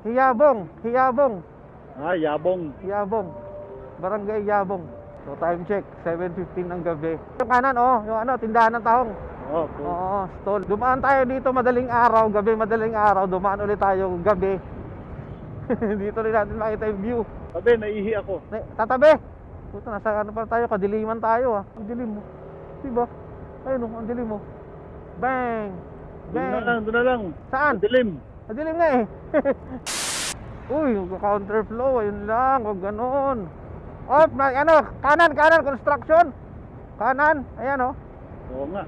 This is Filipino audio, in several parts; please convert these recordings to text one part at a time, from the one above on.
Hiyabong, Hiyabong. Yabong. Yabong. Barangay Yabong. So time check, 7:15 ng gabi. Yung kanan yung tindahan ng tahong. Oo. Oo, stall. Dumaan tayo dito madaling araw, madaling araw, dumaan ulit tayo gabi. Dito rin natin makita yung view. Sabi, naihi ako. Tatabi. Puta, nasa pa tayo, kadiliman tayo Ang dilim mo. Diba? Ayun ang dilim mo. Bang! Bang! Doon na lang. Saan? Dilim. Madilim nga Uy, counterflow, ayun lang, wag ganon. Kanan, construction. Kanan, ayan Oo nga.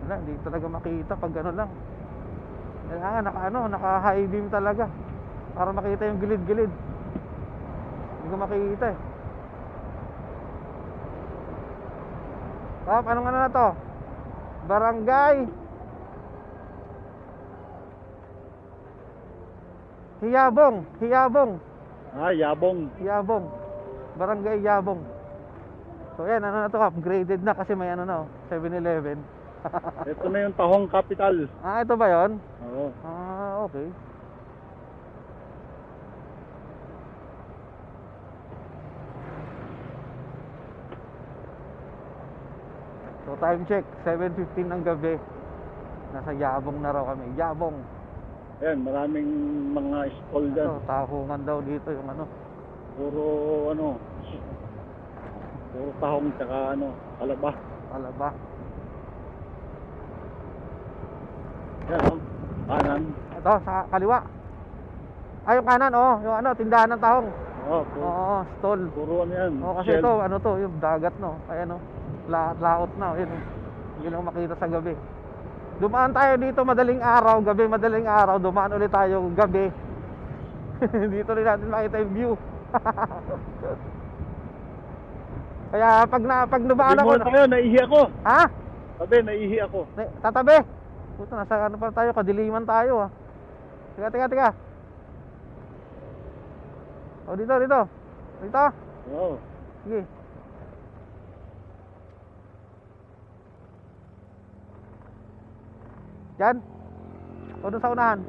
Wala, hindi talaga makita pag gano'n lang. Kailangan naka high beam talaga para makita yung gilid-gilid. Hindi ko makita anong na to? Barangay Hiyabong. Yabong. Barangay Yabong. So yan, na to, upgraded na kasi may 7-Eleven. Ito na yung Tahong Capital. Ito ba yon? Oo. Okay. So time check, 7:15 ng gabi. Nasa Yabong na raw kami. Yabong. Ayan, maraming mga stall dyan. Tahungan daw dito yung Puro tahong tsaka alaba. Yan kanan. Ito, sa kaliwa. Yung kanan yung tindahan ng tahong. Oo, stall. puro yan. Kasi ito, yung dagat ayan laot na, yun hindi lang makita sa gabi. Dumaan tayo dito madaling araw, dumaan ulit tayo gabi. Dito rin natin makita yung view. Kaya pag dumaan ako, naihi ako. Ha? Sabi, naihi ako. Tatabi. Puta, nasa pa tayo, kadiliman tayo Teka. Dito. Oo. Sige. Diyan? Doon sa unahan?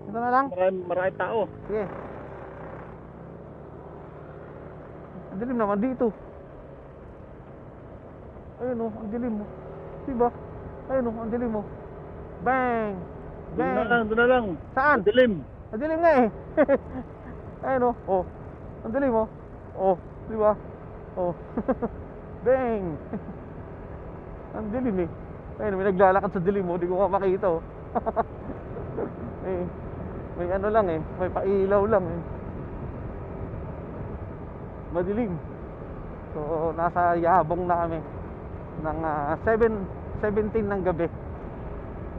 Dito na lang? Maraming tao. Sige. Ang dilim naman dito. Ayun ang dilim mo. Diba? Ayun ang dilim mo. Bang! Bang! Doon na lang. Saan? Dilim. Ang dilim nga Ayun ang dilim mo. Diba? Bang! Ang dilim Ayun, may naglalakad sa dilim mo, di ko makita may lang may pailaw lang Madilim. So, nasa Yabong na kami ng 7:17 ng gabi.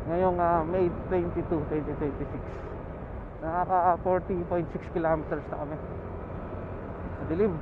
Ngayong May 22, 2026. Nakaka 40.6 kilometers na kami. Madilim.